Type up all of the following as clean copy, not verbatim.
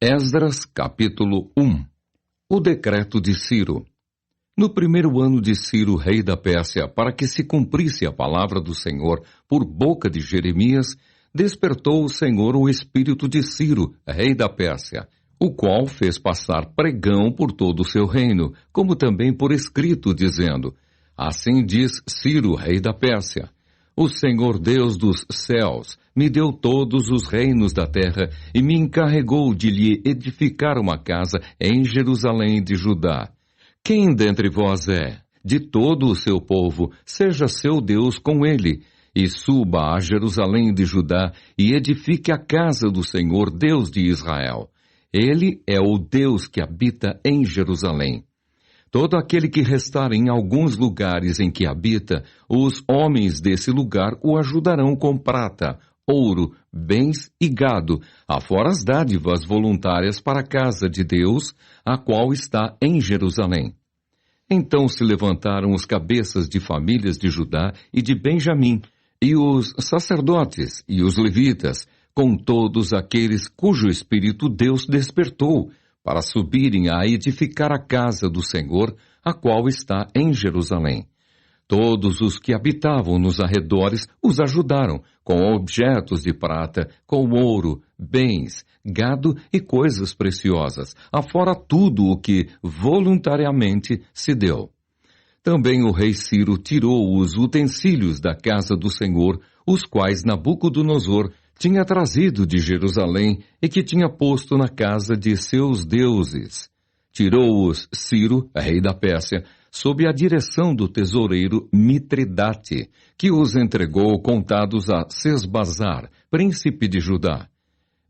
Esdras, capítulo 1. O decreto de Ciro. No primeiro ano de Ciro, rei da Pérsia, para que se cumprisse a palavra do Senhor por boca de Jeremias, despertou o Senhor o espírito de Ciro, rei da Pérsia, o qual fez passar pregão por todo o seu reino, como também por escrito, dizendo: Assim diz Ciro, rei da Pérsia: O Senhor Deus dos céus me deu todos os reinos da terra e me encarregou de lhe edificar uma casa em Jerusalém de Judá. Quem dentre vós é? De todo o seu povo, seja seu Deus com ele, e suba a Jerusalém de Judá e edifique a casa do Senhor, Deus de Israel. Ele é o Deus que habita em Jerusalém. Todo aquele que restar em alguns lugares em que habita, os homens desse lugar o ajudarão com prata, ouro, bens e gado, afora as dádivas voluntárias para a casa de Deus, a qual está em Jerusalém. Então se levantaram os cabeças de famílias de Judá e de Benjamim, e os sacerdotes e os levitas, com todos aqueles cujo espírito Deus despertou, para subirem a edificar a casa do Senhor, a qual está em Jerusalém. Todos os que habitavam nos arredores os ajudaram, com objetos de prata, com ouro, bens, gado e coisas preciosas, afora tudo o que voluntariamente se deu. Também o rei Ciro tirou os utensílios da casa do Senhor, os quais Nabucodonosor tinha trazido de Jerusalém e que tinha posto na casa de seus deuses. Tirou-os Ciro, rei da Pérsia, sob a direção do tesoureiro Mitridate, que os entregou contados a Sesbazar, príncipe de Judá.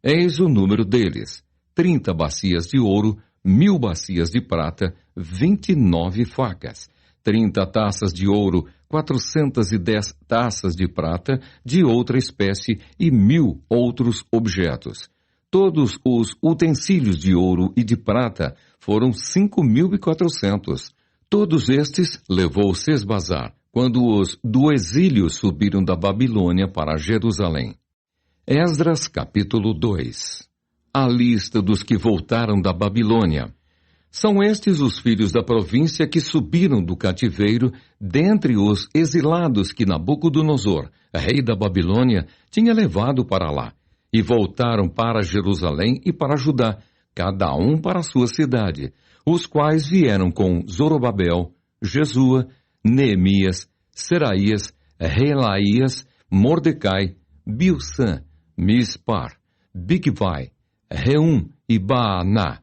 Eis o número deles: 30 bacias de ouro, 1000 bacias de prata, 29 facas, 30 taças de ouro, 410 taças de prata de outra espécie e 1000 outros objetos. Todos os utensílios de ouro e de prata foram 5.400. Todos estes levou Sesbazar, quando os do exílio subiram da Babilônia para Jerusalém. Esdras, capítulo 2. A lista dos que voltaram da Babilônia. São estes os filhos da província que subiram do cativeiro, dentre os exilados que Nabucodonosor, rei da Babilônia, tinha levado para lá, e voltaram para Jerusalém e para Judá, cada um para a sua cidade, os quais vieram com Zorobabel, Jesua, Neemias, Seraías, Reelaías, Mordecai, Bilsã, Mispar, Bigvai, Reum e Baaná.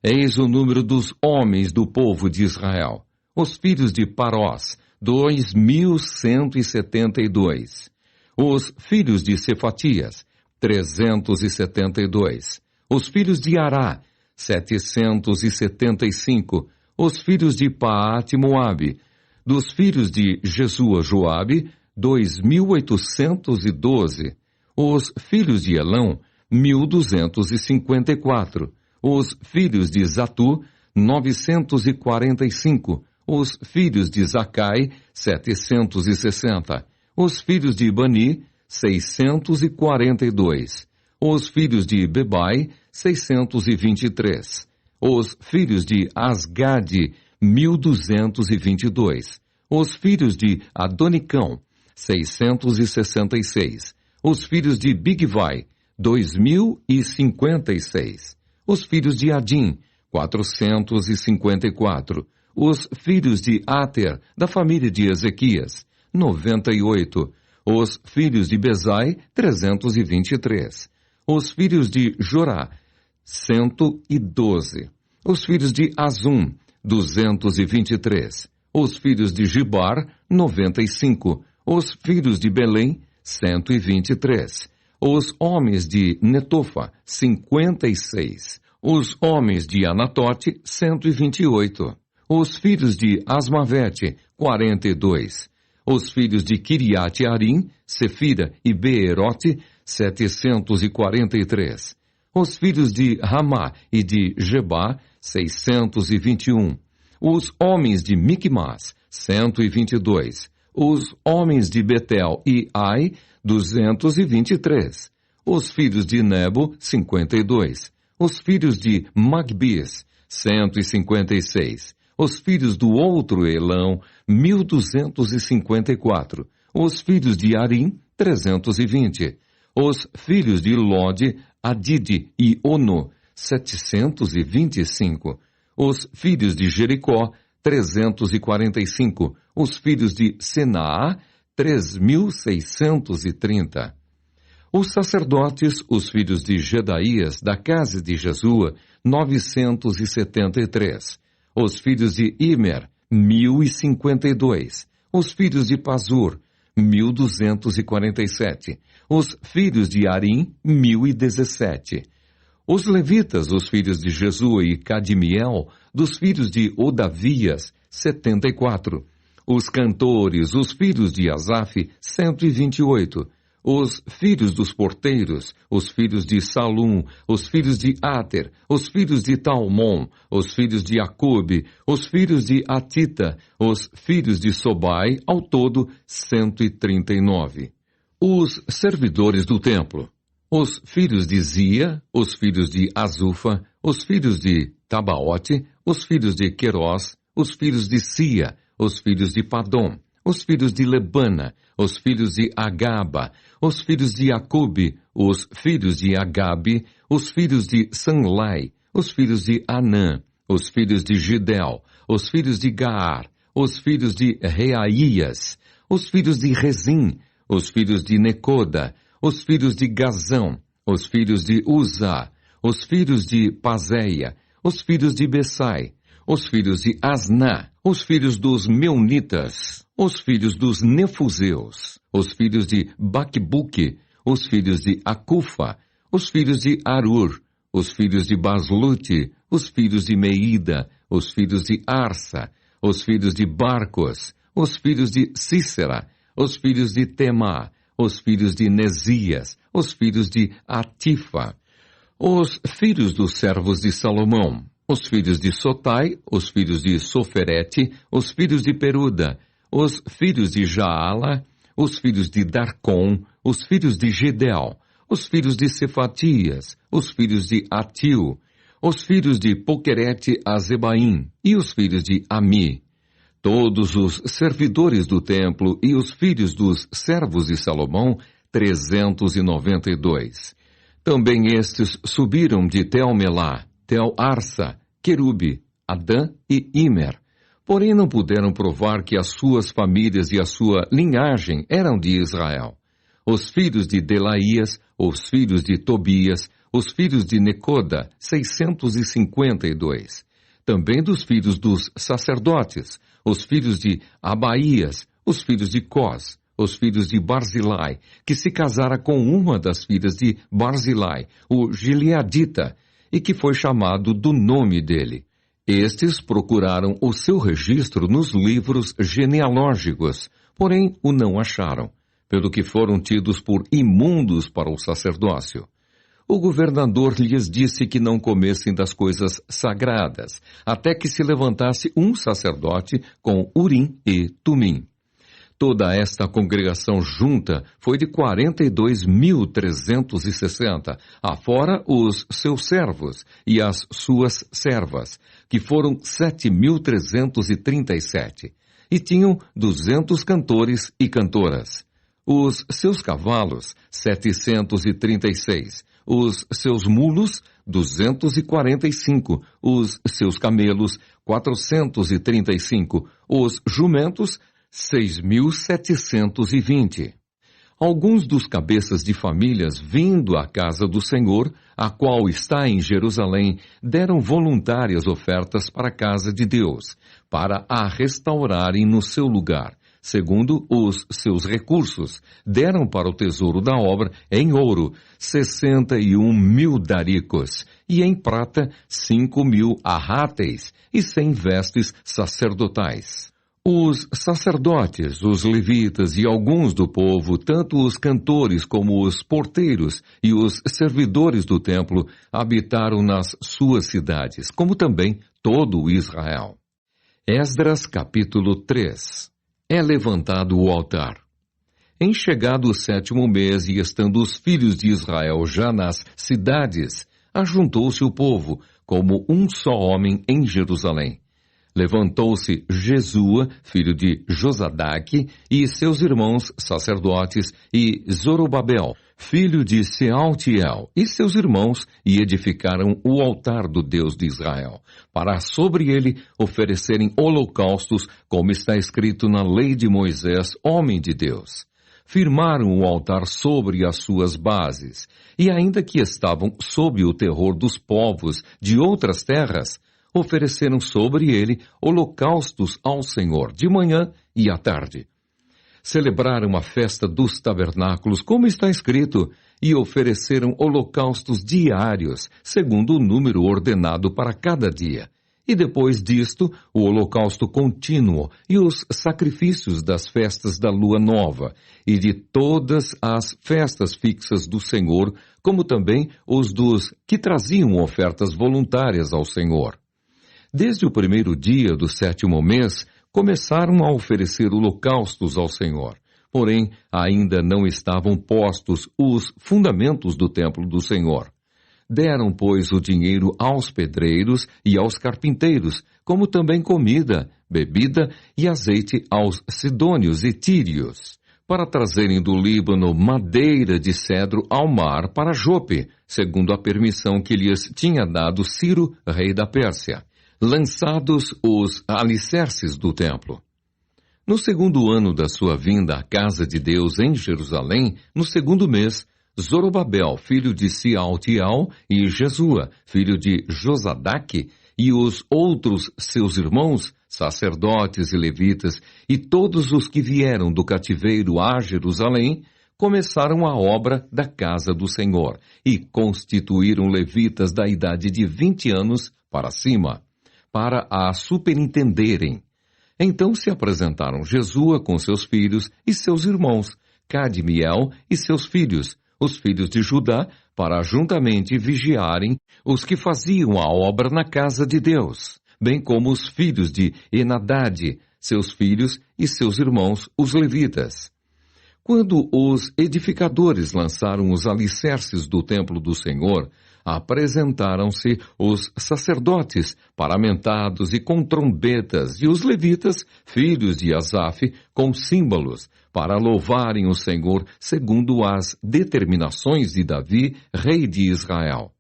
Eis o número dos homens do povo de Israel. Os filhos de Parós, 2.172. Os filhos de Cefatias, 372. Os filhos de Ará, 775. Os filhos de Paate-Moabe. Dos filhos de Jesua-Joabe, 2.812. Os filhos de Elão, 1.254. Os filhos de Zatu, 945. Os filhos de Zacai, 760. Os filhos de Bani, 642. Os filhos de Bebai, 623. Os filhos de Asgade, 1.222. Os filhos de Adonicão, 666. Os filhos de Bigvai, 2.056. Os filhos de Adim, 454. Os filhos de Ater, da família de Ezequias, 98. Os filhos de Bezai, 323. Os filhos de Jorá, 112. Os filhos de Azum, 223. Os filhos de Gibar, 95. Os filhos de Belém, 123. Os homens de Netofa, 56. Os homens de Anatote, 128. Os filhos de Asmavete, 42. Os filhos de Kiriate-Arim, Sefira e Beerote, 743. Os filhos de Ramá e de Gebá, 621. Os homens de Micmas, 122. Os homens de Betel e Ai, 223. Os filhos de Nebo, 52. Os filhos de Magbis, 156. Os filhos do outro Elão, 1254. Os filhos de Arim, 320. Os filhos de Lode, Adide e Ono, 725. Os filhos de Jericó, 345. Os filhos de Senaá, 3.630. Os sacerdotes, os filhos de Jedaías, da casa de Jesua, 973. Os filhos de Imer, 1.052. Os filhos de Pazur, 1.247. Os filhos de Arim, 1.017. Os levitas, os filhos de Jesua e Cadmiel, dos filhos de Odavias, 74. Os cantores, os filhos de Asaf, 128. Os filhos dos porteiros, os filhos de Salum, os filhos de Ater, os filhos de Talmon, os filhos de Acube, os filhos de Atita, os filhos de Sobai, ao todo 139. Os servidores do templo, os filhos de Zia, os filhos de Azufa, os filhos de Tabaote, os filhos de Querós, os filhos de Sia, os filhos de Padom, os filhos de Lebana, os filhos de Agaba, os filhos de Acube, os filhos de Agabe, os filhos de Sanlai, os filhos de Anã, os filhos de Gidel, os filhos de Gaar, os filhos de Reaías, os filhos de Rezim, os filhos de Necoda, os filhos de Gazão, os filhos de Uzá, os filhos de Pazéia, os filhos de Bessai, os filhos de Asná, os filhos dos Meunitas, os filhos dos Nefuseus, os filhos de Baquebuque, os filhos de Acufa, os filhos de Arur, os filhos de Baslute, os filhos de Meida, os filhos de Arsa, os filhos de Barcos, os filhos de Cícera, os filhos de Temá, os filhos de Nesias, os filhos de Atifa, os filhos dos servos de Salomão, os filhos de Sotai, os filhos de Soferete, os filhos de Peruda, os filhos de Jaala, os filhos de Darcon, os filhos de Gedel, os filhos de Cefatias, os filhos de Atil, os filhos de Poquerete Azebaim e os filhos de Ami, todos os servidores do templo e os filhos dos servos de Salomão, 392. Também estes subiram de Tel-Melá, Tel-Arsa, Querube, Adã e Imer. Porém não puderam provar que as suas famílias e a sua linhagem eram de Israel. Os filhos de Delaías, os filhos de Tobias, os filhos de Necoda, 652. Também dos filhos dos sacerdotes, os filhos de Abaías, os filhos de Cós, os filhos de Barzilai, que se casara com uma das filhas de Barzilai, o Gileadita, e que foi chamado do nome dele. Estes procuraram o seu registro nos livros genealógicos, porém o não acharam, pelo que foram tidos por imundos para o sacerdócio. O governador lhes disse que não comessem das coisas sagradas, até que se levantasse um sacerdote com Urim e Tumim. Toda esta congregação junta foi de 42.360, afora os seus servos e as suas servas, que foram 7.337, e tinham 200 cantores e cantoras. Os seus cavalos, 736, os seus mulos, 245, os seus camelos, 435, os jumentos, 6.720. Alguns dos cabeças de famílias vindo à casa do Senhor, a qual está em Jerusalém, deram voluntárias ofertas para a casa de Deus, para a restaurarem no seu lugar, segundo os seus recursos. Deram para o tesouro da obra, em ouro, 61.000 daricos, e em prata, 5.000 arráteis, e 100 vestes sacerdotais. Os sacerdotes, os levitas e alguns do povo, tanto os cantores como os porteiros e os servidores do templo, habitaram nas suas cidades, como também todo o Israel. Esdras capítulo 3. É levantado o altar. Em chegado o 7º mês e estando os filhos de Israel já nas cidades, ajuntou-se o povo, como um só homem em Jerusalém. Levantou-se Jesua, filho de Josadaque, e seus irmãos sacerdotes, e Zorobabel, filho de Sealtiel, e seus irmãos, e edificaram o altar do Deus de Israel, para sobre ele oferecerem holocaustos, como está escrito na lei de Moisés, homem de Deus. Firmaram o altar sobre as suas bases, e ainda que estavam sob o terror dos povos de outras terras, ofereceram sobre ele holocaustos ao Senhor de manhã e à tarde. Celebraram a festa dos tabernáculos, como está escrito, e ofereceram holocaustos diários, segundo o número ordenado para cada dia. E depois disto, o holocausto contínuo e os sacrifícios das festas da lua nova e de todas as festas fixas do Senhor, como também os dos que traziam ofertas voluntárias ao Senhor. Desde o primeiro dia do 7º mês, começaram a oferecer holocaustos ao Senhor. Porém, ainda não estavam postos os fundamentos do templo do Senhor. Deram, pois, o dinheiro aos pedreiros e aos carpinteiros, como também comida, bebida e azeite aos sidônios e tírios, para trazerem do Líbano madeira de cedro ao mar para Jope, segundo a permissão que lhes tinha dado Ciro, rei da Pérsia. Lançados os alicerces do templo. No 2º ano da sua vinda à casa de Deus em Jerusalém, no 2º mês, Zorobabel, filho de Sealtiel, e Jesua, filho de Josadaque, e os outros seus irmãos, sacerdotes e levitas, e todos os que vieram do cativeiro a Jerusalém, começaram a obra da casa do Senhor, e constituíram levitas da idade de 20 anos para cima, para a superintenderem. Então se apresentaram Jesua com seus filhos e seus irmãos, Cadmiel e seus filhos, os filhos de Judá, para juntamente vigiarem os que faziam a obra na casa de Deus, bem como os filhos de Enadade, seus filhos e seus irmãos, os levitas. Quando os edificadores lançaram os alicerces do templo do Senhor, apresentaram-se os sacerdotes, paramentados e com trombetas, e os levitas, filhos de Asaf, com símbolos, para louvarem o Senhor segundo as determinações de Davi, rei de Israel.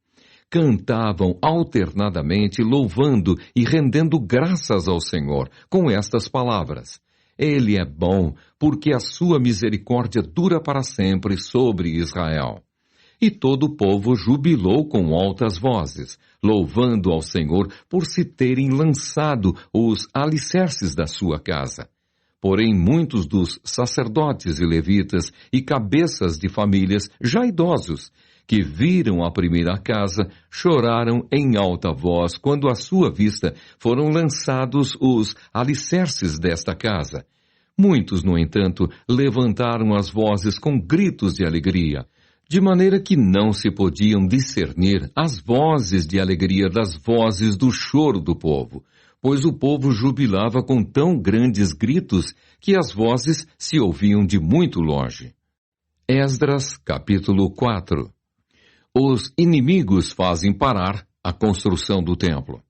Cantavam alternadamente, louvando e rendendo graças ao Senhor, com estas palavras: Ele é bom, porque a sua misericórdia dura para sempre sobre Israel. E todo o povo jubilou com altas vozes, louvando ao Senhor por se terem lançado os alicerces da sua casa. Porém, muitos dos sacerdotes e levitas e cabeças de famílias já idosos, que viram a primeira casa, choraram em alta voz quando à sua vista foram lançados os alicerces desta casa. Muitos, no entanto, levantaram as vozes com gritos de alegria, de maneira que não se podiam discernir as vozes de alegria das vozes do choro do povo, pois o povo jubilava com tão grandes gritos que as vozes se ouviam de muito longe. Esdras, capítulo 4. Os inimigos fazem parar a construção do templo.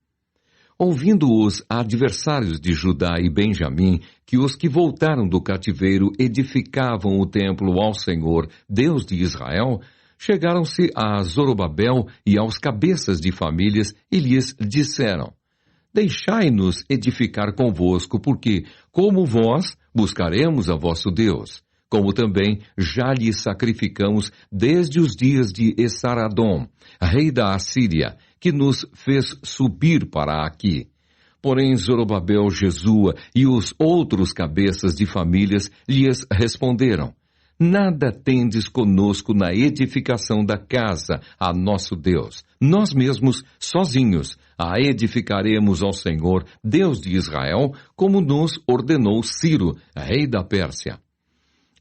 Ouvindo os adversários de Judá e Benjamim que os que voltaram do cativeiro edificavam o templo ao Senhor, Deus de Israel, chegaram-se a Zorobabel e aos cabeças de famílias e lhes disseram: Deixai-nos edificar convosco, porque, como vós, buscaremos a vosso Deus, como também já lhe sacrificamos desde os dias de Esaradom, rei da Assíria, que nos fez subir para aqui. Porém, Zorobabel, Jesua e os outros cabeças de famílias lhes responderam: Nada tendes conosco na edificação da casa a nosso Deus. Nós mesmos, sozinhos, a edificaremos ao Senhor, Deus de Israel, como nos ordenou Ciro, rei da Pérsia.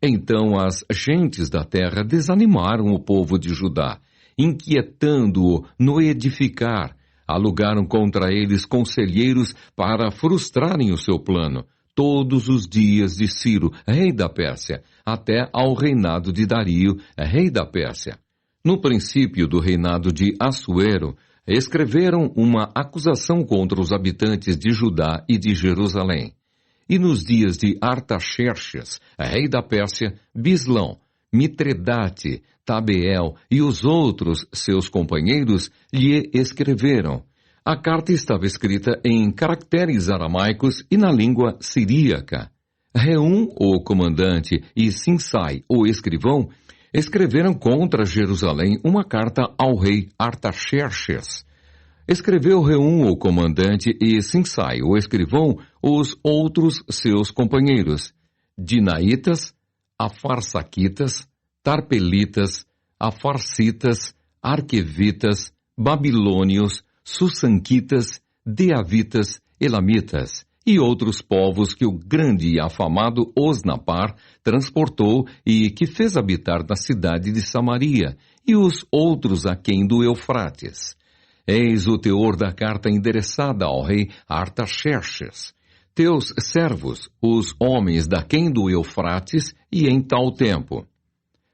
Então as gentes da terra desanimaram o povo de Judá, inquietando-o no edificar. Alugaram contra eles conselheiros para frustrarem o seu plano, todos os dias de Ciro, rei da Pérsia, até ao reinado de Dario, rei da Pérsia. No princípio do reinado de Assuero, escreveram uma acusação contra os habitantes de Judá e de Jerusalém. E nos dias de Artaxerxes, rei da Pérsia, Bislão, Mitredate, Tabeel e os outros seus companheiros lhe escreveram. A carta estava escrita em caracteres aramaicos e na língua siríaca. Reum, o comandante, e Sinsai, o escrivão, escreveram contra Jerusalém uma carta ao rei Artaxerxes. Escreveu Reum, o comandante, e Sinsai, o escrivão, os outros seus companheiros, Dinaitas, Afarsaquitas, Tarpelitas, Afarsitas, Arquevitas, Babilônios, Sussanquitas, Deavitas, Elamitas, e outros povos que o grande e afamado Osnapar transportou e que fez habitar na cidade de Samaria, e os outros aquém do Eufrates. Eis o teor da carta endereçada ao rei Artaxerxes. Teus servos, os homens daquém do Eufrates, e em tal tempo.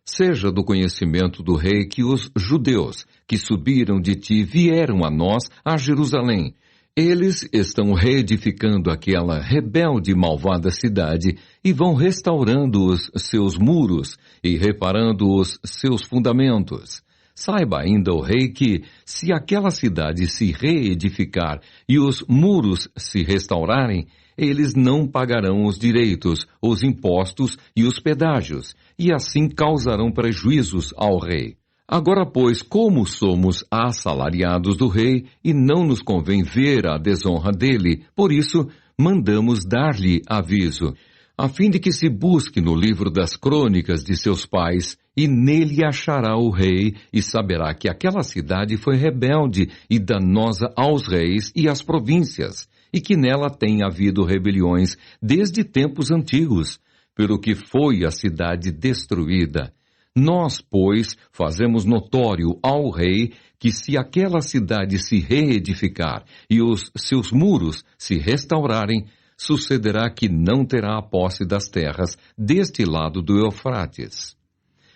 Seja do conhecimento do rei que os judeus que subiram de ti vieram a nós, a Jerusalém. Eles estão reedificando aquela rebelde e malvada cidade e vão restaurando os seus muros e reparando os seus fundamentos. Saiba ainda o rei que, se aquela cidade se reedificar e os muros se restaurarem, eles não pagarão os direitos, os impostos e os pedágios, e assim causarão prejuízos ao rei. Agora, pois, como somos assalariados do rei e não nos convém ver a desonra dele, por isso mandamos dar-lhe aviso, a fim de que se busque no livro das crônicas de seus pais, e nele achará o rei, e saberá que aquela cidade foi rebelde e danosa aos reis e às províncias, e que nela tem havido rebeliões desde tempos antigos, pelo que foi a cidade destruída. Nós, pois, fazemos notório ao rei que se aquela cidade se reedificar e os seus muros se restaurarem, sucederá que não terá a posse das terras deste lado do Eufrates.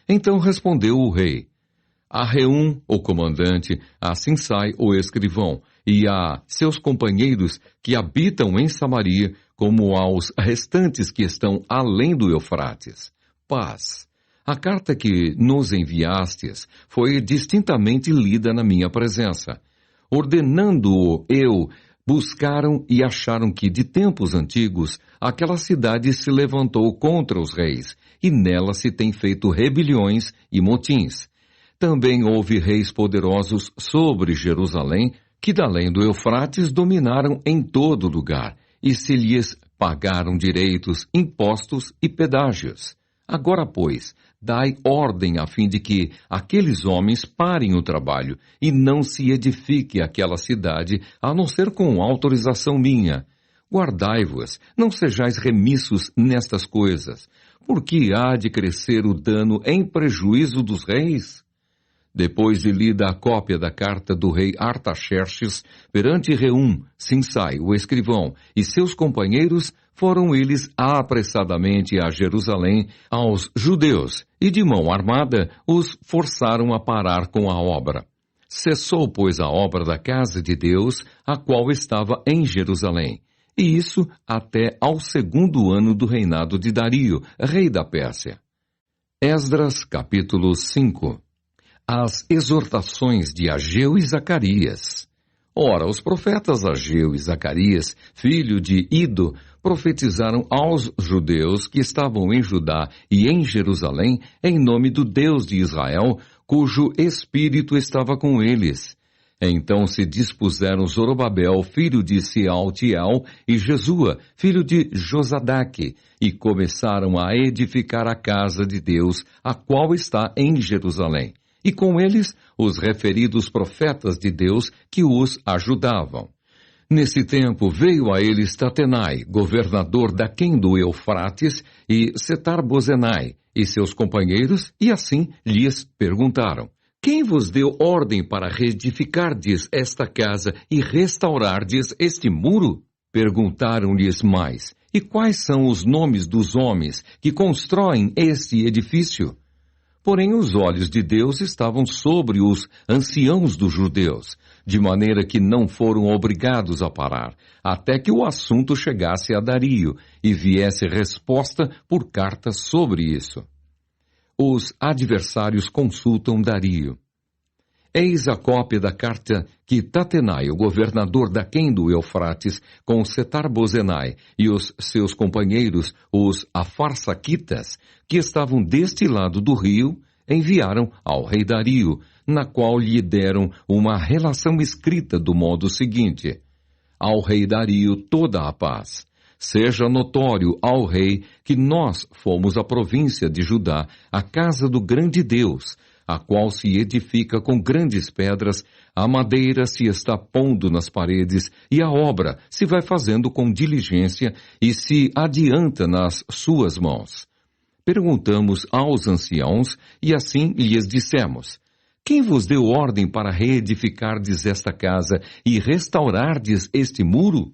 Então respondeu o rei, a Reum, o comandante, a Sinsai, o escrivão, e a seus companheiros que habitam em Samaria, como aos restantes que estão além do Eufrates. Paz. A carta que nos enviastes foi distintamente lida na minha presença. Ordenando-o eu, buscaram e acharam que, de tempos antigos, aquela cidade se levantou contra os reis, e nela se tem feito rebeliões e motins. Também houve reis poderosos sobre Jerusalém, que da além do Eufrates dominaram em todo lugar, e se lhes pagaram direitos, impostos e pedágios. Agora, pois, dai ordem a fim de que aqueles homens parem o trabalho e não se edifique aquela cidade, a não ser com autorização minha. Guardai-vos, não sejais remissos nestas coisas, porque há de crescer o dano em prejuízo dos reis. Depois de lida a cópia da carta do rei Artaxerxes perante Reum, Sinsai, o escrivão, e seus companheiros, foram eles apressadamente a Jerusalém aos judeus, e de mão armada os forçaram a parar com a obra. Cessou, pois, a obra da casa de Deus, a qual estava em Jerusalém, e isso até ao 2º ano do reinado de Dario, rei da Pérsia. Esdras, capítulo 5. As exortações de Ageu e Zacarias. Ora, os profetas Ageu e Zacarias, filho de Ido, profetizaram aos judeus que estavam em Judá e em Jerusalém, em nome do Deus de Israel, cujo espírito estava com eles. Então se dispuseram Zorobabel, filho de Sealtiel, e Jesua, filho de Josadaque, e começaram a edificar a casa de Deus, a qual está em Jerusalém. E com eles os referidos profetas de Deus que os ajudavam. Nesse tempo veio a eles Tatenai, governador daquém do Eufrates, e Setar-Bozenai, e seus companheiros, e assim lhes perguntaram: quem vos deu ordem para reedificardes esta casa e restaurardes este muro? Perguntaram-lhes mais: e quais são os nomes dos homens que constroem este edifício? Porém, os olhos de Deus estavam sobre os anciãos dos judeus, de maneira que não foram obrigados a parar, até que o assunto chegasse a Dario e viesse resposta por carta sobre isso. Os adversários consultam Dario. Eis a cópia da carta que Tatenai, o governador daquém do Eufrates, com Setar-Bozenai e os seus companheiros, os Afarsaquitas, que estavam deste lado do rio, enviaram ao rei Dario, na qual lhe deram uma relação escrita do modo seguinte: ao rei Dario toda a paz. Seja notório ao rei que nós fomos a província de Judá, a casa do grande Deus, a qual se edifica com grandes pedras, a madeira se está pondo nas paredes, e a obra se vai fazendo com diligência e se adianta nas suas mãos. Perguntamos aos anciãos, e assim lhes dissemos: quem vos deu ordem para reedificardes esta casa e restaurardes este muro?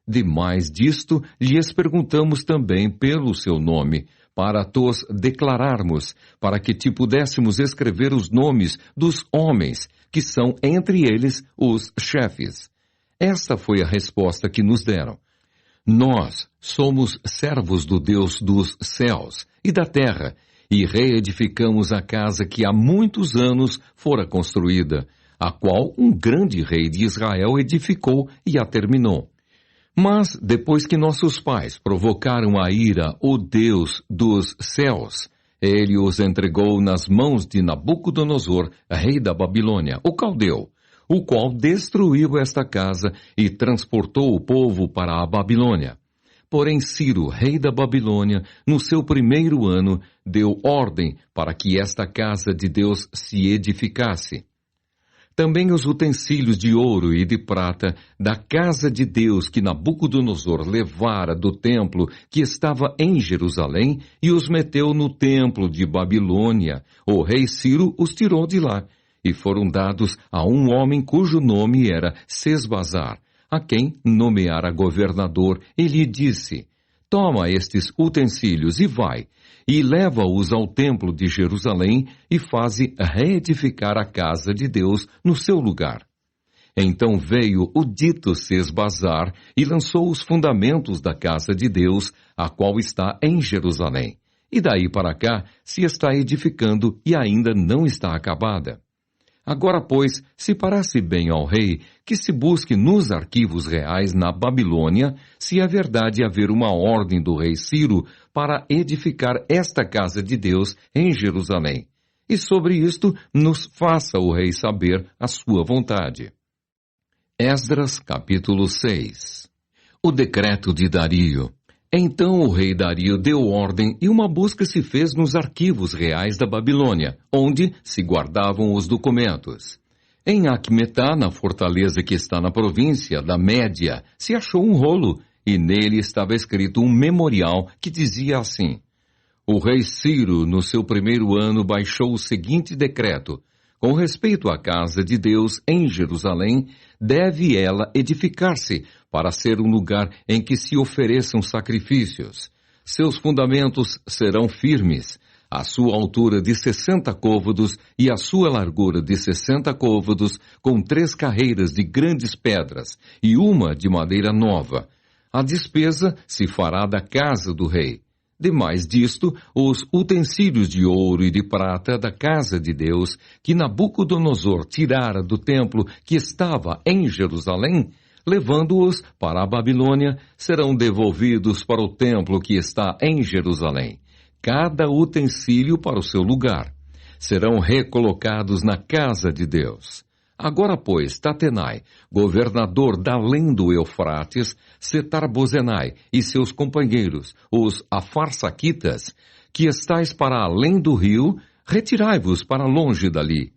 Demais disto, lhes perguntamos também pelo seu nome, para tos declararmos, para que te pudéssemos escrever os nomes dos homens, que são entre eles os chefes. Esta foi a resposta que nos deram. Nós somos servos do Deus dos céus e da terra, e reedificamos a casa que há muitos anos fora construída, a qual um grande rei de Israel edificou e a terminou. Mas, depois que nossos pais provocaram a ira o Deus dos céus, ele os entregou nas mãos de Nabucodonosor, rei da Babilônia, o caldeu, o qual destruiu esta casa e transportou o povo para a Babilônia. Porém, Ciro, rei da Babilônia, no seu primeiro ano, deu ordem para que esta casa de Deus se edificasse. Também os utensílios de ouro e de prata da casa de Deus que Nabucodonosor levara do templo que estava em Jerusalém e os meteu no templo de Babilônia, o rei Ciro os tirou de lá, e foram dados a um homem cujo nome era Sesbazar, a quem nomeara governador, e lhe disse: toma estes utensílios e vai, e leva-os ao templo de Jerusalém e faze reedificar a casa de Deus no seu lugar. Então veio o dito Sesbazar e lançou os fundamentos da casa de Deus, a qual está em Jerusalém. E daí para cá se está edificando e ainda não está acabada. Agora, pois, se parece bem ao rei que se busque nos arquivos reais na Babilônia, se é verdade haver uma ordem do rei Ciro para edificar esta casa de Deus em Jerusalém. E sobre isto nos faça o rei saber a sua vontade. Esdras, capítulo 6. O decreto de Dario. Então o rei Dario deu ordem e uma busca se fez nos arquivos reais da Babilônia, onde se guardavam os documentos. Em Acmetá, na fortaleza que está na província da Média, se achou um rolo, e nele estava escrito um memorial que dizia assim: o rei Ciro, no seu primeiro ano, baixou o seguinte decreto: com respeito à casa de Deus em Jerusalém, deve ela edificar-se para ser um lugar em que se ofereçam sacrifícios. Seus fundamentos serão firmes, a sua altura de 60 côvados e a sua largura de 60 côvados, com 3 carreiras de grandes pedras e uma de madeira nova. A despesa se fará da casa do rei. Demais disto, os utensílios de ouro e de prata da casa de Deus, que Nabucodonosor tirara do templo que estava em Jerusalém, levando-os para a Babilônia, serão devolvidos para o templo que está em Jerusalém, cada utensílio para o seu lugar. Serão recolocados na casa de Deus. Agora, pois, Tatenai, governador da além do Eufrates, Setar-Bozenai e seus companheiros, os Afarsaquitas, que estáis para além do rio, retirai-vos para longe dali.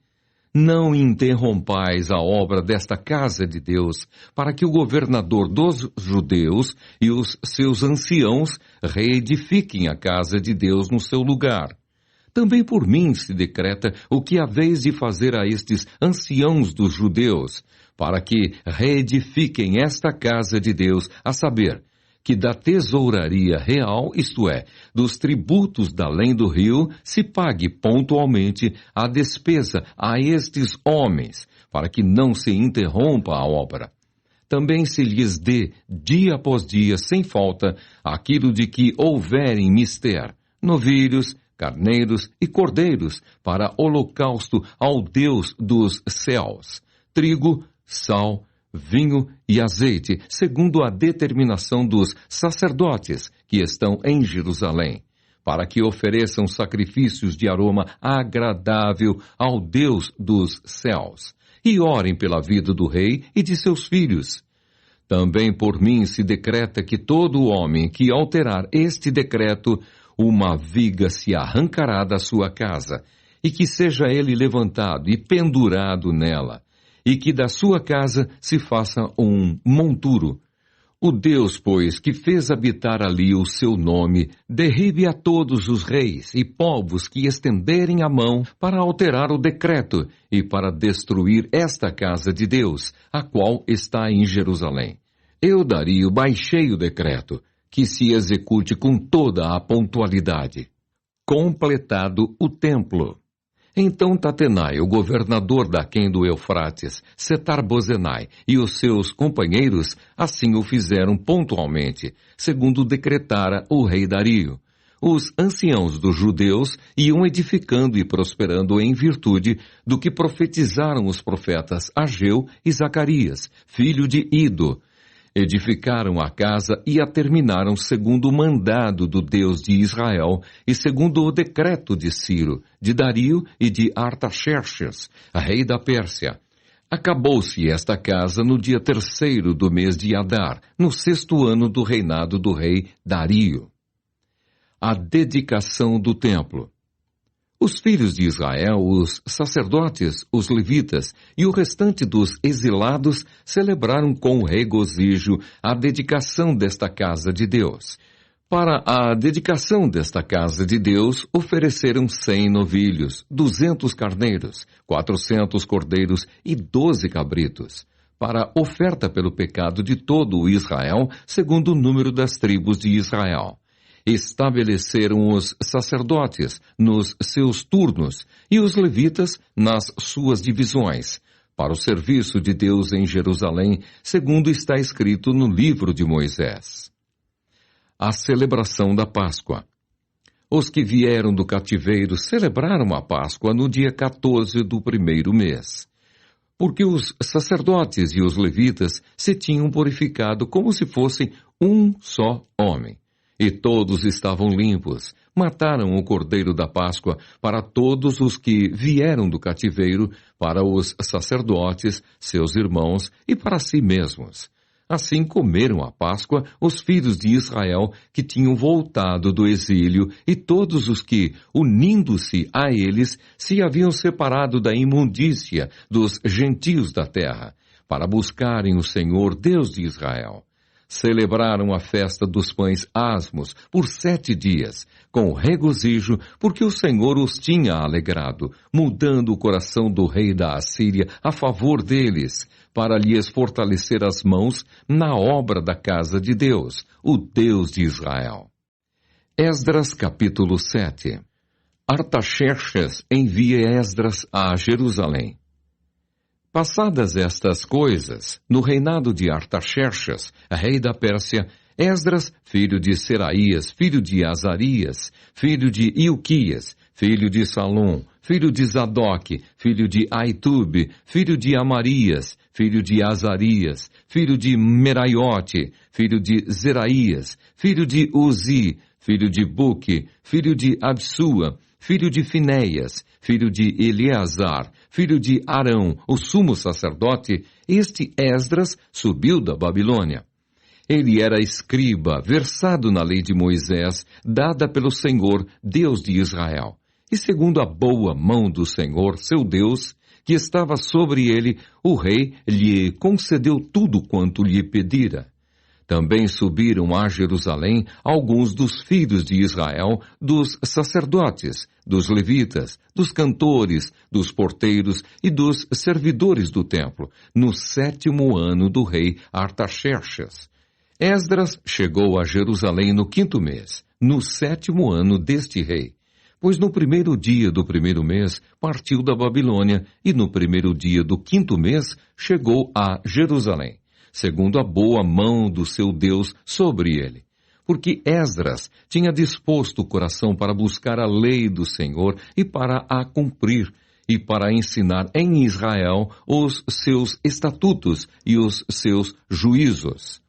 Não interrompais a obra desta casa de Deus, para que o governador dos judeus e os seus anciãos reedifiquem a casa de Deus no seu lugar. Também por mim se decreta o que haveis de fazer a estes anciãos dos judeus, para que reedifiquem esta casa de Deus, a saber, que da tesouraria real, isto é, dos tributos da além do rio, se pague pontualmente a despesa a estes homens, para que não se interrompa a obra. Também se lhes dê, dia após dia, sem falta, aquilo de que houverem mister, novilhos, carneiros e cordeiros, para holocausto ao Deus dos céus, trigo, sal, vinho e azeite, segundo a determinação dos sacerdotes que estão em Jerusalém, para que ofereçam sacrifícios de aroma agradável ao Deus dos céus, e orem pela vida do rei e de seus filhos. Também por mim se decreta que todo homem que alterar este decreto, uma viga se arrancará da sua casa, e que seja ele levantado e pendurado nela, e que da sua casa se faça um monturo. O Deus, pois, que fez habitar ali o seu nome, derribe a todos os reis e povos que estenderem a mão para alterar o decreto e para destruir esta casa de Deus, a qual está em Jerusalém. Eu, Dario, baixei o decreto, que se execute com toda a pontualidade. Completado o templo. Então Tatenai, o governador daquém do Eufrates, Setar-Bozenai e os seus companheiros assim o fizeram pontualmente, segundo decretara o rei Dario. Os anciãos dos judeus iam edificando e prosperando em virtude do que profetizaram os profetas Ageu e Zacarias, filho de Ido. Edificaram a casa e a terminaram segundo o mandado do Deus de Israel e segundo o decreto de Ciro, de Dario e de Artaxerxes, rei da Pérsia. Acabou-se esta casa no dia 3º do mês de Adar, no 6º ano do reinado do rei Dario. A dedicação do templo. Os filhos de Israel, os sacerdotes, os levitas e o restante dos exilados celebraram com regozijo a dedicação desta casa de Deus. Para a dedicação desta casa de Deus, ofereceram 100 novilhos, 200 carneiros, 400 cordeiros e 12 cabritos, para oferta pelo pecado de todo o Israel, segundo o número das tribos de Israel. Estabeleceram os sacerdotes nos seus turnos e os levitas nas suas divisões, para o serviço de Deus em Jerusalém, segundo está escrito no livro de Moisés. A celebração da Páscoa. Os que vieram do cativeiro celebraram a Páscoa no dia 14 do primeiro mês, porque os sacerdotes e os levitas se tinham purificado como se fossem um só homem. E todos estavam limpos. Mataram o cordeiro da Páscoa para todos os que vieram do cativeiro, para os sacerdotes, seus irmãos e para si mesmos. Assim comeram a Páscoa os filhos de Israel que tinham voltado do exílio e todos os que, unindo-se a eles, se haviam separado da imundícia dos gentios da terra, para buscarem o Senhor Deus de Israel. Celebraram a festa dos pães asmos por 7 dias, com regozijo, porque o Senhor os tinha alegrado, mudando o coração do rei da Assíria a favor deles, para lhes fortalecer as mãos na obra da casa de Deus, o Deus de Israel. Esdras capítulo 7. Artaxerxes envia Esdras a Jerusalém. Passadas estas coisas, no reinado de Artaxerxes, rei da Pérsia, Esdras, filho de Seraías, filho de Azarias, filho de Ilquias, filho de Salom, filho de Zadok, filho de Aitube, filho de Amarias, filho de Azarias, filho de Meraiote, filho de Zeraías, filho de Uzi, filho de Buque, filho de Absua, filho de Finéias, filho de Eleazar, filho de Arão, o sumo sacerdote, este Esdras subiu da Babilônia. Ele era escriba, versado na lei de Moisés, dada pelo Senhor, Deus de Israel. E segundo a boa mão do Senhor, seu Deus, que estava sobre ele, o rei lhe concedeu tudo quanto lhe pedira. Também subiram a Jerusalém alguns dos filhos de Israel, dos sacerdotes, dos levitas, dos cantores, dos porteiros e dos servidores do templo, no 7º ano do rei Artaxerxes. Esdras chegou a Jerusalém no 5º mês, no 7º ano deste rei. Pois no 1º dia do 1º mês partiu da Babilônia, e no 1º dia do 5º mês chegou a Jerusalém, segundo a boa mão do seu Deus sobre ele. Porque Esdras tinha disposto o coração para buscar a lei do Senhor e para a cumprir, e para ensinar em Israel os seus estatutos e os seus juízos.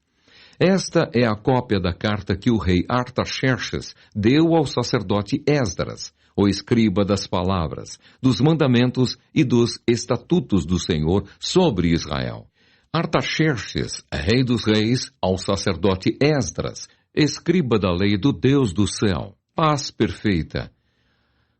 Esta é a cópia da carta que o rei Artaxerxes deu ao sacerdote Esdras, o escriba das palavras, dos mandamentos e dos estatutos do Senhor sobre Israel. Artaxerxes, rei dos reis, ao sacerdote Esdras, escriba da lei do Deus do céu. Paz perfeita.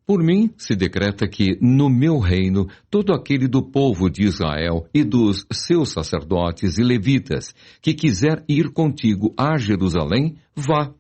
Por mim, se decreta que, no meu reino, todo aquele do povo de Israel e dos seus sacerdotes e levitas que quiser ir contigo a Jerusalém, vá.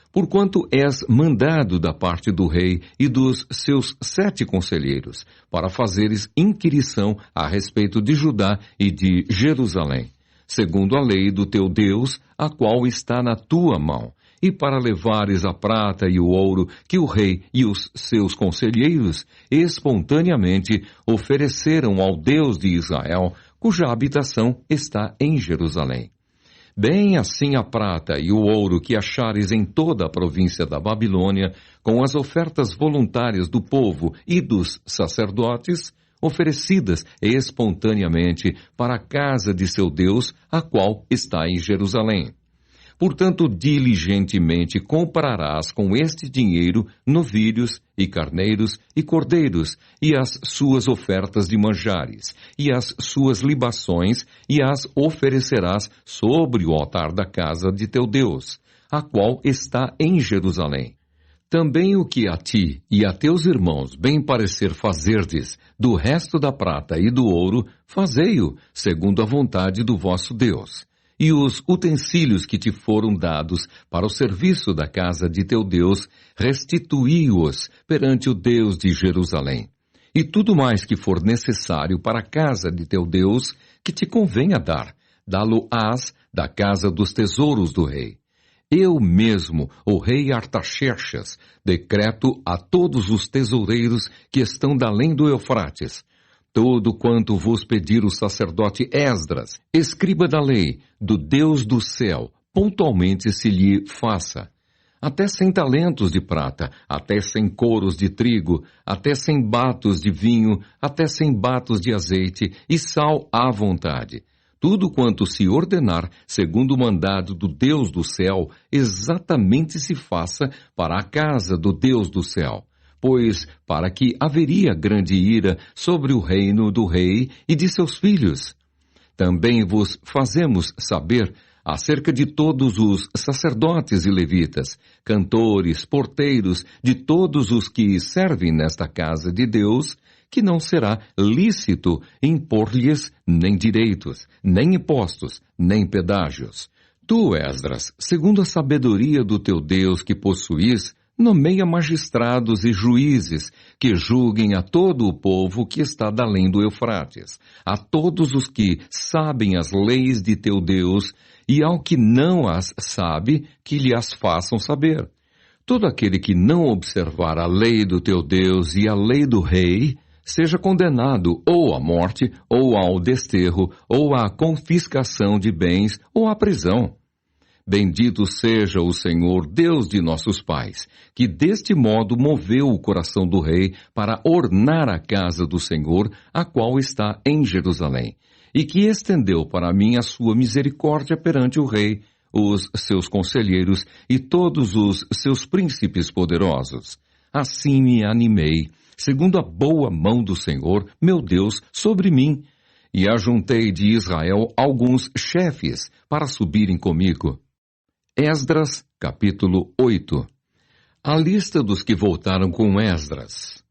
Porquanto és mandado da parte do rei e dos seus 7 conselheiros, para fazeres inquirição a respeito de Judá e de Jerusalém, segundo a lei do teu Deus, a qual está na tua mão, e para levares a prata e o ouro que o rei e os seus conselheiros espontaneamente ofereceram ao Deus de Israel, cuja habitação está em Jerusalém. Bem assim a prata e o ouro que achares em toda a província da Babilônia, com as ofertas voluntárias do povo e dos sacerdotes, oferecidas espontaneamente para a casa de seu Deus, a qual está em Jerusalém. Portanto, diligentemente comprarás com este dinheiro novilhos e carneiros e cordeiros, e as suas ofertas de manjares, e as suas libações, e as oferecerás sobre o altar da casa de teu Deus, a qual está em Jerusalém. Também o que a ti e a teus irmãos bem parecer fazerdes do resto da prata e do ouro, fazei-o, segundo a vontade do vosso Deus. E os utensílios que te foram dados para o serviço da casa de teu Deus, restituí-os perante o Deus de Jerusalém. E tudo mais que for necessário para a casa de teu Deus, que te convenha dar, dá-lo-ás da casa dos tesouros do rei. Eu mesmo, o rei Artaxerxes, decreto a todos os tesoureiros que estão da além do Eufrates, todo quanto vos pedir o sacerdote Esdras, escriba da lei, do Deus do céu, pontualmente se lhe faça. Até 100 talentos de prata, até 100 coros de trigo, até 100 batos de vinho, até 100 batos de azeite e sal à vontade. Tudo quanto se ordenar, segundo o mandado do Deus do céu, exatamente se faça para a casa do Deus do céu. Pois para que haveria grande ira sobre o reino do rei e de seus filhos. Também vos fazemos saber acerca de todos os sacerdotes e levitas, cantores, porteiros, de todos os que servem nesta casa de Deus, que não será lícito impor-lhes nem direitos, nem impostos, nem pedágios. Tu, Esdras, segundo a sabedoria do teu Deus que possuís, nomeia magistrados e juízes que julguem a todo o povo que está da além do Eufrates, a todos os que sabem as leis de teu Deus, e ao que não as sabe, que lhe as façam saber. Todo aquele que não observar a lei do teu Deus e a lei do rei, seja condenado ou à morte, ou ao desterro, ou à confiscação de bens, ou à prisão. Bendito seja o Senhor, Deus de nossos pais, que deste modo moveu o coração do rei para ornar a casa do Senhor, a qual está em Jerusalém, e que estendeu para mim a sua misericórdia perante o rei, os seus conselheiros e todos os seus príncipes poderosos. Assim me animei, segundo a boa mão do Senhor, meu Deus, sobre mim, e ajuntei de Israel alguns chefes para subirem comigo. Esdras, capítulo 8. A lista dos que voltaram com Esdras.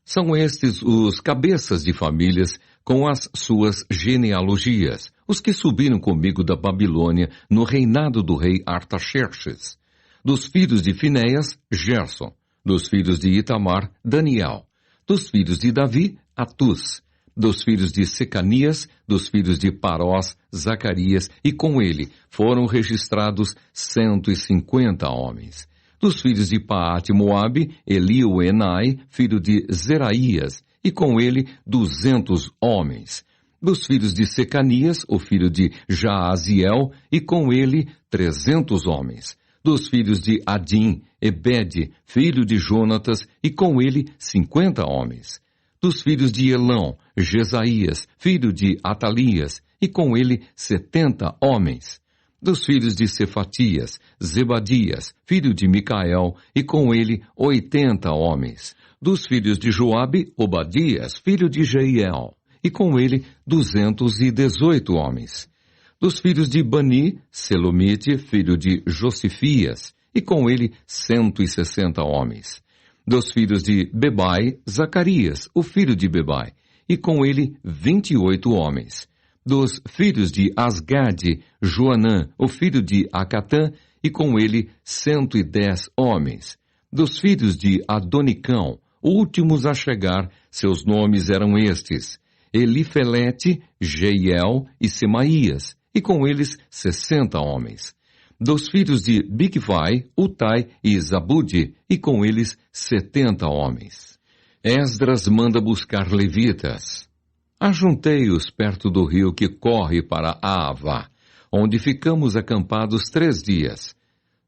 São estes os cabeças de famílias com as suas genealogias, os que subiram comigo da Babilônia no reinado do rei Artaxerxes. Dos filhos de Finéias, Gerson. Dos filhos de Itamar, Daniel. Dos filhos de Davi, Atus. Dos filhos de Secanias, dos filhos de Parós, Zacarias, e com ele foram registrados 150 homens. Dos filhos de Paate Moabe, Elioenai, filho de Zeraías, e com ele 200 homens. Dos filhos de Secanias, o filho de Jaaziel, e com ele 300 homens. Dos filhos de Adim, Ebede, filho de Jonatas, e com ele 50 homens. Dos filhos de Elão, Jesaías, filho de Atalias, e com ele 70 homens. Dos filhos de Cefatias, Zebadias, filho de Micael, e com ele 80 homens. Dos filhos de Joabe, Obadias, filho de Jeiel, e com ele 218 homens. Dos filhos de Bani, Selomite, filho de Josifias, e com ele 160 homens. Dos filhos de Bebai, Zacarias, o filho de Bebai, e com ele 28 homens. Dos filhos de Asgade, Joanã, o filho de Acatã, e com ele 110 homens. Dos filhos de Adonicão, últimos a chegar, seus nomes eram estes: Elifelete, Jeiel e Semaías, e com eles 60 homens. Dos filhos de Bigvai, Utai e Zabude, e com eles 70 homens. Esdras manda buscar levitas. Ajuntei-os perto do rio que corre para Aavá, onde ficamos acampados 3 dias,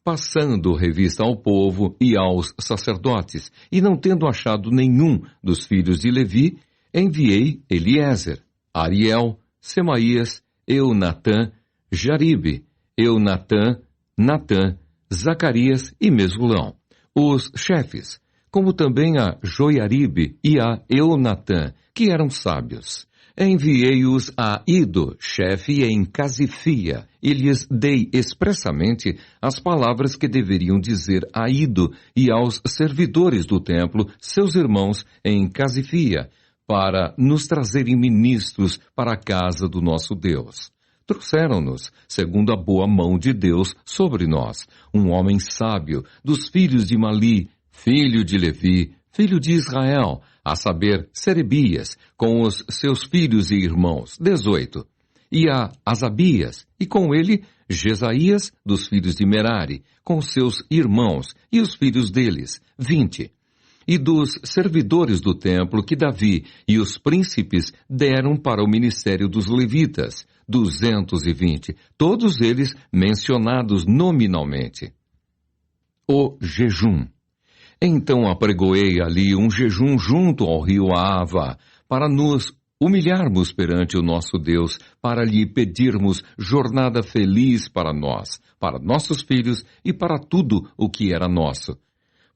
passando revista ao povo e aos sacerdotes, e não tendo achado nenhum dos filhos de Levi, enviei Eliezer, Ariel, Semaías, Eunatã, Jaribe, Eunatã, Natã, Zacarias e Mesulão, os chefes, como também a Joiaribe e a Eunatã, que eram sábios. Enviei-os a Ido, chefe em Casifia, e lhes dei expressamente as palavras que deveriam dizer a Ido e aos servidores do templo, seus irmãos, em Casifia, para nos trazerem ministros para a casa do nosso Deus. Trouxeram-nos, segundo a boa mão de Deus sobre nós, um homem sábio, dos filhos de Mali, filho de Levi, filho de Israel, a saber, Serebias, com os seus filhos e irmãos, 18. E a Asabias, e com ele Jesaías, dos filhos de Merari, com seus irmãos e os filhos deles, 20. E dos servidores do templo que Davi e os príncipes deram para o ministério dos levitas, 220, todos eles mencionados nominalmente. O jejum. Então apregoei ali um jejum junto ao rio Aava, para nos humilharmos perante o nosso Deus, para lhe pedirmos jornada feliz para nós, para nossos filhos e para tudo o que era nosso.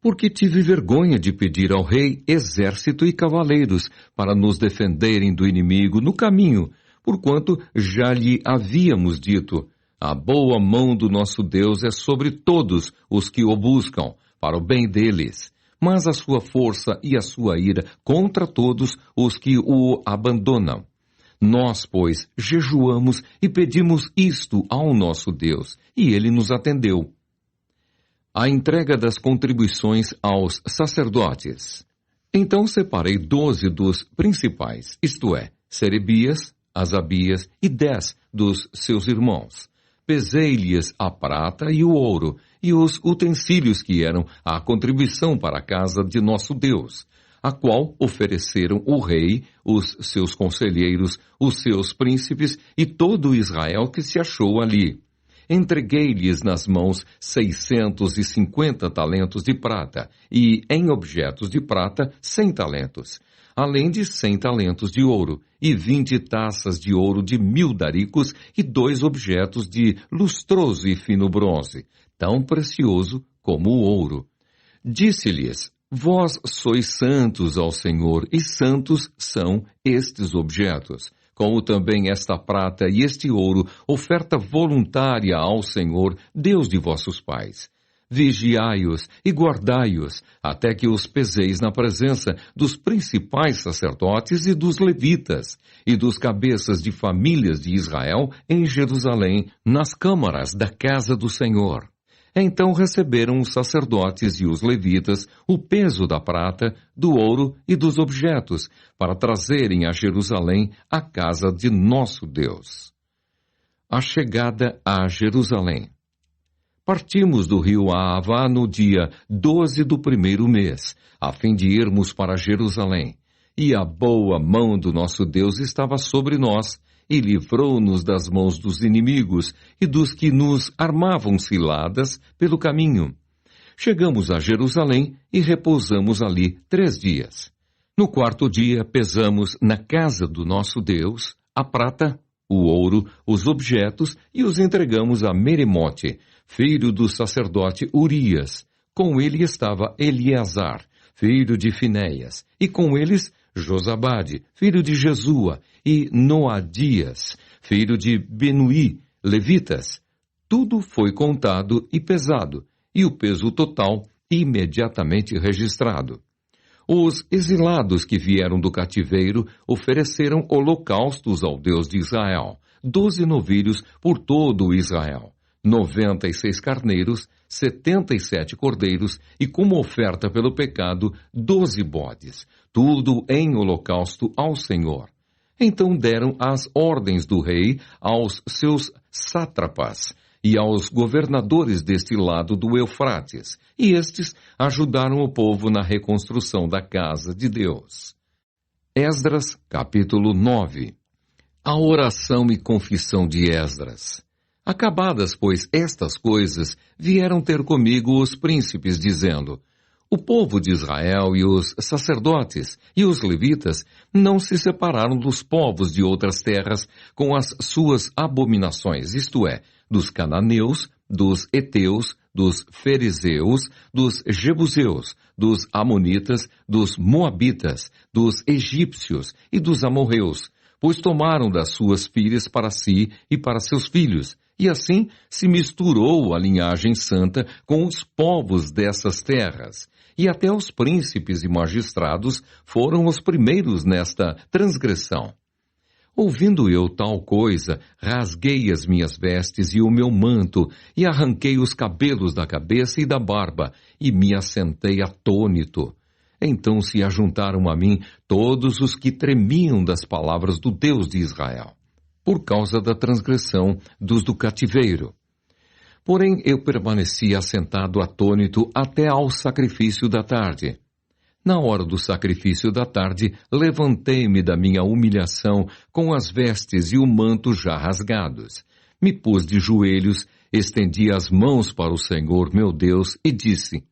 Porque tive vergonha de pedir ao rei exército e cavaleiros para nos defenderem do inimigo no caminho, porquanto já lhe havíamos dito: a boa mão do nosso Deus é sobre todos os que o buscam, para o bem deles, mas a sua força e a sua ira contra todos os que o abandonam. Nós, pois, jejuamos e pedimos isto ao nosso Deus, e ele nos atendeu. A entrega das contribuições aos sacerdotes. Então separei 12 dos principais, isto é, Serebias, Asabias e 10 dos seus irmãos. Pesei-lhes a prata e o ouro, e os utensílios que eram a contribuição para a casa de nosso Deus, a qual ofereceram o rei, os seus conselheiros, os seus príncipes e todo Israel que se achou ali. Entreguei-lhes nas mãos 650 talentos de prata, e em objetos de prata 100 talentos, além de 100 talentos de ouro, e 20 taças de ouro de 1000 daricos, e 2 objetos de lustroso e fino bronze, tão precioso como o ouro. Disse-lhes: vós sois santos ao Senhor, e santos são estes objetos, como também esta prata e este ouro, oferta voluntária ao Senhor, Deus de vossos pais. Vigiai-os e guardai-os, até que os peseis na presença dos principais sacerdotes e dos levitas, e dos cabeças de famílias de Israel em Jerusalém, nas câmaras da casa do Senhor. Então receberam os sacerdotes e os levitas o peso da prata, do ouro e dos objetos, para trazerem a Jerusalém a casa de nosso Deus. A chegada a Jerusalém. Partimos do rio Ahava no dia 12 do primeiro mês, a fim de irmos para Jerusalém. E a boa mão do nosso Deus estava sobre nós, e livrou-nos das mãos dos inimigos e dos que nos armavam ciladas pelo caminho. Chegamos a Jerusalém e repousamos ali 3 dias. No 4º dia, pesamos na casa do nosso Deus a prata, o ouro, os objetos e os entregamos a Meremote, filho do sacerdote Urias. Com ele estava Eleazar, filho de Finéias, e com eles Josabade, filho de Jesua, e Noadias, filho de Benuí, levitas. Tudo foi contado e pesado, e o peso total imediatamente registrado. Os exilados que vieram do cativeiro ofereceram holocaustos ao Deus de Israel, 12 novilhos por todo o Israel, 96 carneiros, 77 cordeiros e, como oferta pelo pecado, 12 bodes, tudo em holocausto ao Senhor. Então deram as ordens do rei aos seus sátrapas e aos governadores deste lado do Eufrates, e estes ajudaram o povo na reconstrução da casa de Deus. Esdras, capítulo 9. A oração e confissão de Esdras. Acabadas, pois, estas coisas, vieram ter comigo os príncipes, dizendo: o povo de Israel e os sacerdotes e os levitas não se separaram dos povos de outras terras com as suas abominações, isto é, dos cananeus, dos heteus, dos fariseus, dos jebuseus, dos amonitas, dos moabitas, dos egípcios e dos amorreus, pois tomaram das suas filhas para si e para seus filhos, e assim se misturou a linhagem santa com os povos dessas terras. E até os príncipes e magistrados foram os primeiros nesta transgressão. Ouvindo eu tal coisa, rasguei as minhas vestes e o meu manto, e arranquei os cabelos da cabeça e da barba, e me assentei atônito. Então se ajuntaram a mim todos os que tremiam das palavras do Deus de Israel, por causa da transgressão dos do cativeiro. Porém, eu permaneci assentado atônito até ao sacrifício da tarde. Na hora do sacrifício da tarde, levantei-me da minha humilhação com as vestes e o manto já rasgados. Me pus de joelhos, estendi as mãos para o Senhor, meu Deus, e disse: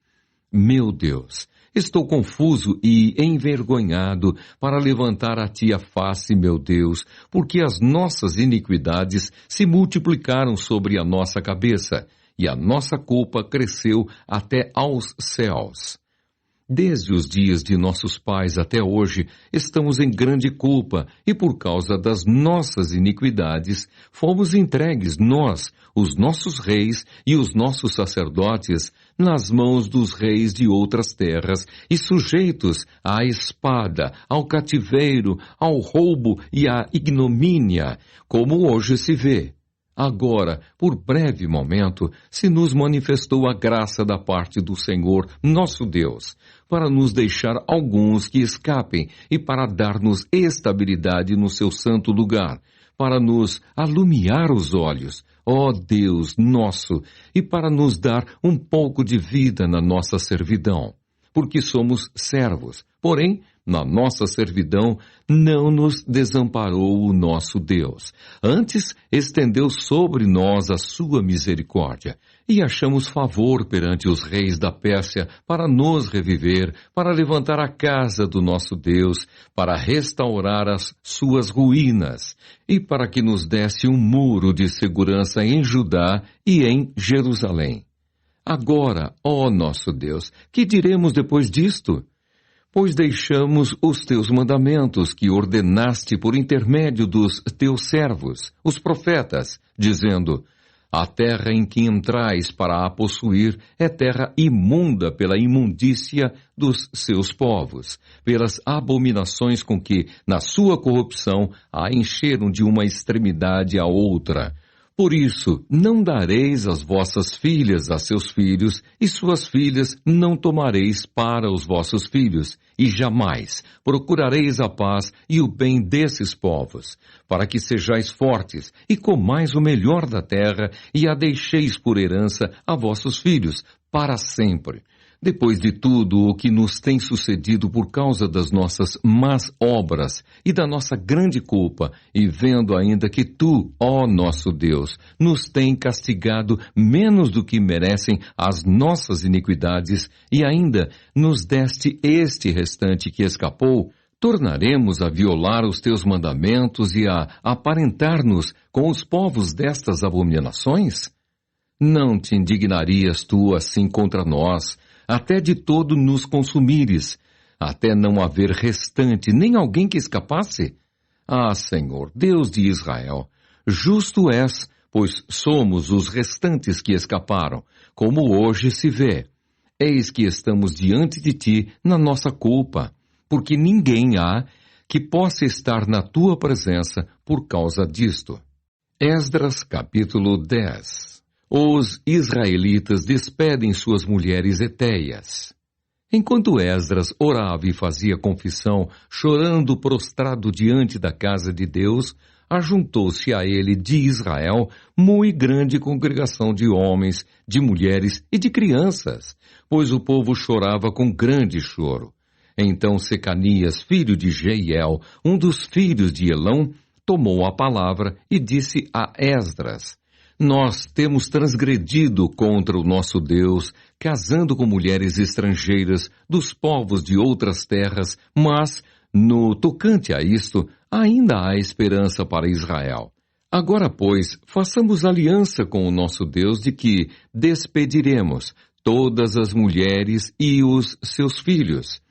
meu Deus, estou confuso e envergonhado para levantar a ti a face, meu Deus, porque as nossas iniquidades se multiplicaram sobre a nossa cabeça, e a nossa culpa cresceu até aos céus. Desde os dias de nossos pais até hoje, estamos em grande culpa, e por causa das nossas iniquidades, fomos entregues nós, os nossos reis e os nossos sacerdotes, nas mãos dos reis de outras terras, e sujeitos à espada, ao cativeiro, ao roubo e à ignomínia, como hoje se vê. Agora, por breve momento, se nos manifestou a graça da parte do Senhor, nosso Deus, para nos deixar alguns que escapem e para dar-nos estabilidade no seu santo lugar, para nos alumiar os olhos, ó Deus nosso, e para nos dar um pouco de vida na nossa servidão, porque somos servos. Porém, na nossa servidão, não nos desamparou o nosso Deus. Antes, estendeu sobre nós a sua misericórdia, e achamos favor perante os reis da Pérsia para nos reviver, para levantar a casa do nosso Deus, para restaurar as suas ruínas, e para que nos desse um muro de segurança em Judá e em Jerusalém. Agora, ó nosso Deus, que diremos depois disto? Pois deixamos os teus mandamentos que ordenaste por intermédio dos teus servos, os profetas, dizendo: a terra em que entrais para a possuir é terra imunda pela imundícia dos seus povos, pelas abominações com que, na sua corrupção, a encheram de uma extremidade à outra. Por isso, não dareis as vossas filhas a seus filhos, e suas filhas não tomareis para os vossos filhos, e jamais procurareis a paz e o bem desses povos, para que sejais fortes e comais o melhor da terra, e a deixeis por herança a vossos filhos, para sempre. Depois de tudo o que nos tem sucedido por causa das nossas más obras e da nossa grande culpa, e vendo ainda que tu, ó nosso Deus, nos tem castigado menos do que merecem as nossas iniquidades, e ainda nos deste este restante que escapou, tornaremos a violar os teus mandamentos e a aparentar-nos com os povos destas abominações? Não te indignarias tu assim contra nós, até de todo nos consumires, até não haver restante, nem alguém que escapasse? Ah, Senhor, Deus de Israel, justo és, pois somos os restantes que escaparam, como hoje se vê. Eis que estamos diante de ti na nossa culpa, porque ninguém há que possa estar na tua presença por causa disto. Esdras capítulo 10. Os israelitas despedem suas mulheres hetéias. Enquanto Esdras orava e fazia confissão, chorando prostrado diante da casa de Deus, ajuntou-se a ele de Israel muito grande congregação de homens, de mulheres e de crianças, pois o povo chorava com grande choro. Então Secanias, filho de Jeiel, um dos filhos de Elão, tomou a palavra e disse a Esdras: Nós temos transgredido contra o nosso Deus, casando com mulheres estrangeiras dos povos de outras terras, mas, no tocante a isto, ainda há esperança para Israel. Agora, pois, façamos aliança com o nosso Deus de que despediremos todas as mulheres e os seus filhos,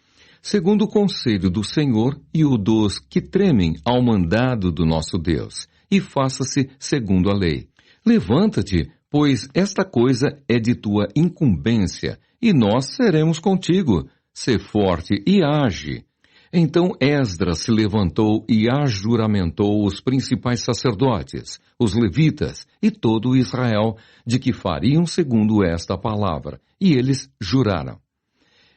segundo o conselho do Senhor e o dos que tremem ao mandado do nosso Deus, e faça-se segundo a lei. Levanta-te, pois esta coisa é de tua incumbência, e nós seremos contigo. Sê forte e age. Então Esdras se levantou e ajuramentou os principais sacerdotes, os levitas e todo o Israel, de que fariam segundo esta palavra, e eles juraram.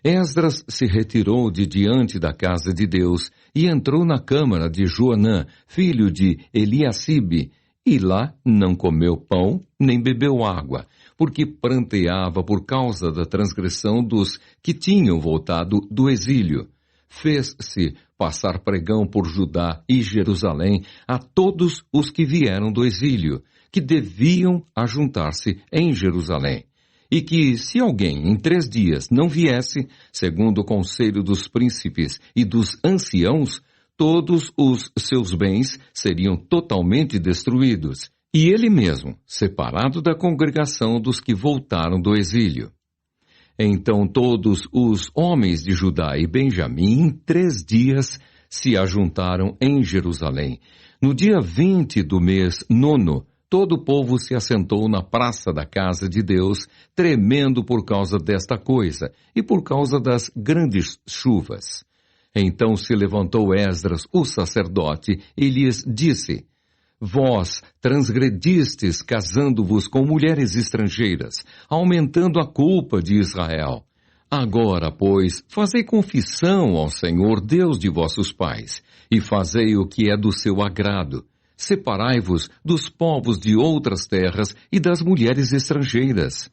Esdras se retirou de diante da casa de Deus e entrou na câmara de Joanã, filho de Eliacibe, e lá não comeu pão, nem bebeu água, porque pranteava por causa da transgressão dos que tinham voltado do exílio. Fez-se passar pregão por Judá e Jerusalém a todos os que vieram do exílio, que deviam ajuntar-se em Jerusalém, e que, se alguém em 3 dias não viesse, segundo o conselho dos príncipes e dos anciãos, todos os seus bens seriam totalmente destruídos, e ele mesmo, separado da congregação dos que voltaram do exílio. Então todos os homens de Judá e Benjamim, em 3 dias, se ajuntaram em Jerusalém. No dia 20 do mês 9, todo o povo se assentou na praça da casa de Deus, tremendo por causa desta coisa e por causa das grandes chuvas. Então se levantou Esdras, o sacerdote, e lhes disse: Vós transgredistes casando-vos com mulheres estrangeiras, aumentando a culpa de Israel. Agora, pois, fazei confissão ao Senhor Deus de vossos pais, e fazei o que é do seu agrado. Separai-vos dos povos de outras terras e das mulheres estrangeiras.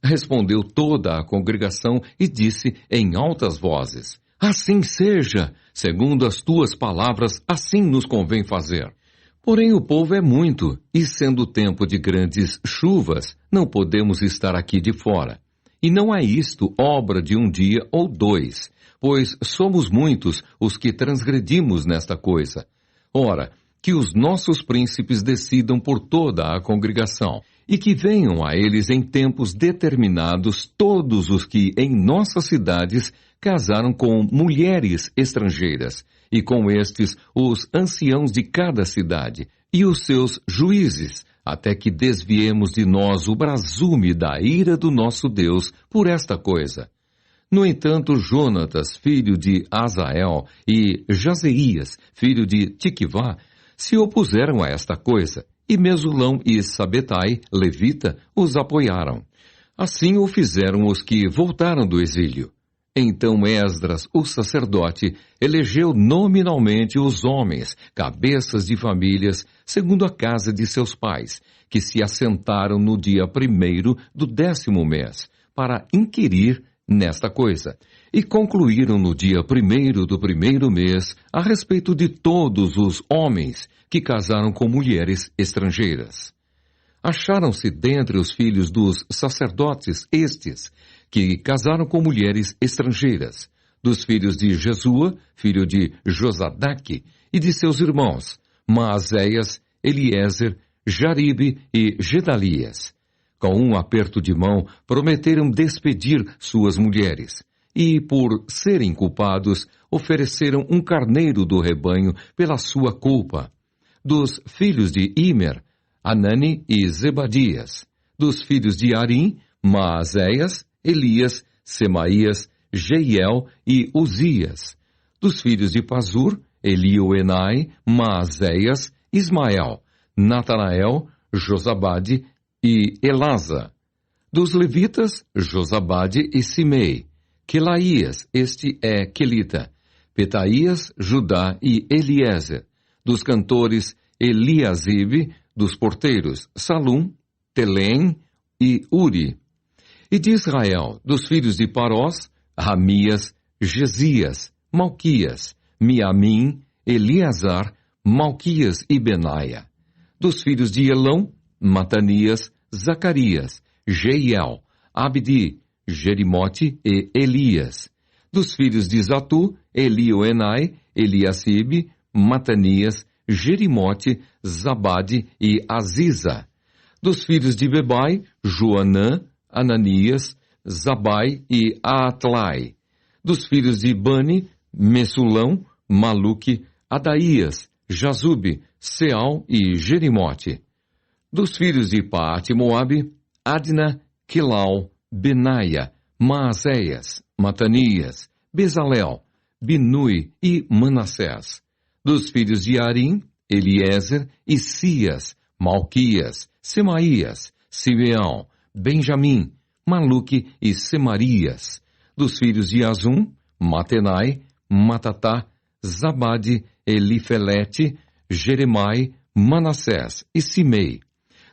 Respondeu toda a congregação e disse em altas vozes: Assim seja, segundo as tuas palavras, assim nos convém fazer. Porém o povo é muito, e sendo tempo de grandes chuvas, não podemos estar aqui de fora. E não é isto obra de um dia ou 2, pois somos muitos os que transgredimos nesta coisa. Ora, que os nossos príncipes decidam por toda a congregação, e que venham a eles em tempos determinados todos os que em nossas cidades casaram com mulheres estrangeiras, e com estes os anciãos de cada cidade, e os seus juízes, até que desviemos de nós o brasume da ira do nosso Deus por esta coisa. No entanto, Jonatas, filho de Azael, e Jazeias, filho de Tiquivá, se opuseram a esta coisa, E Mesulão e Sabetai, levita, os apoiaram. Assim o fizeram os que voltaram do exílio. Então Esdras, o sacerdote, elegeu nominalmente os homens, cabeças de famílias, segundo a casa de seus pais, que se assentaram no dia 1º do 10º mês, para inquirir nesta coisa. E concluíram no dia 1º do 1º mês a respeito de todos os homens que casaram com mulheres estrangeiras. Acharam-se dentre os filhos dos sacerdotes estes, que casaram com mulheres estrangeiras, dos filhos de Jesua, filho de Josadaque, e de seus irmãos, Maazéias, Eliezer, Jaribe e Gedalias. Com um aperto de mão, prometeram despedir suas mulheres, e, por serem culpados, ofereceram um carneiro do rebanho pela sua culpa. Dos filhos de Imer, Anani e Zebadias. Dos filhos de Arim, Maazéias, Elias, Semaías, Jeiel e Uzias. Dos filhos de Pazur, Elioenai, Maazéias, Ismael, Natanael, Josabade e Elasa. Dos levitas, Josabade e Simei. Quelaías, este é Quelita. Petaías, Judá e Eliezer. Dos cantores, Eliasibe. Dos porteiros, Salum, Telém e Uri. E de Israel, dos filhos de Parós, Ramias, Gesias, Malquias, Miamim, Eleazar, Malquias e Benaia. Dos filhos de Elão, Matanias, Zacarias, Jeiel, Abdi, Jerimote e Elias. Dos filhos de Zatu, Elioenai, Eliacibe, Matanias, Jerimote, Zabade e Aziza. Dos filhos de Bebai, Joanã, Ananias, Zabai e Aatlai. Dos filhos de Bani, Mesulão, Maluque, Adaías, Jazube, Seal e Jerimote. Dos filhos de Paate Moabe, Adna, Quilau, Benaia, Maazéias, Matanias, Bezalel, Binui e Manassés. Dos filhos de Arim, Eliezer, Isias, Malquias, Semaías, Simeão, Benjamim, Maluque e Semarias. Dos filhos de Azum, Matenai, Matatá, Zabade, Elifelete, Jeremai, Manassés e Simei.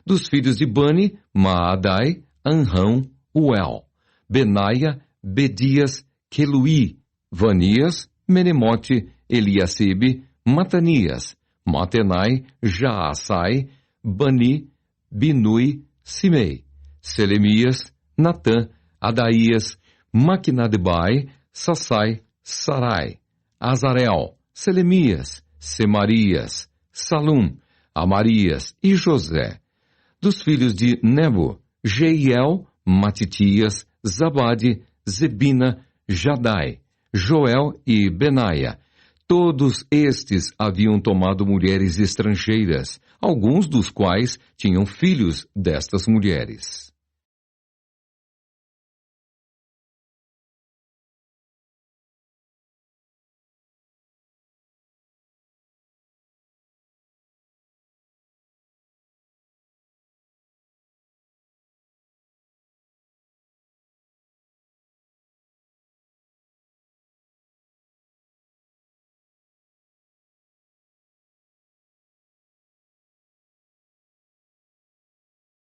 Dos filhos de Bani, Maadai, Anrão, Uel, Benaia, Bedias, Queluí, Vanias, Menemote, Eliacibe, Matanias, Matenai, Jaassai, Bani, Binui, Simei, Selemias, Natã, Adaías, Maquinadebai, Sassai, Sarai, Azarel, Selemias, Semarias, Salum, Amarias e José. Dos filhos de Nebo, Jeiel, Matitias, Zabade, Zebina, Jadai, Joel e Benaia. Todos estes haviam tomado mulheres estrangeiras, alguns dos quais tinham filhos destas mulheres.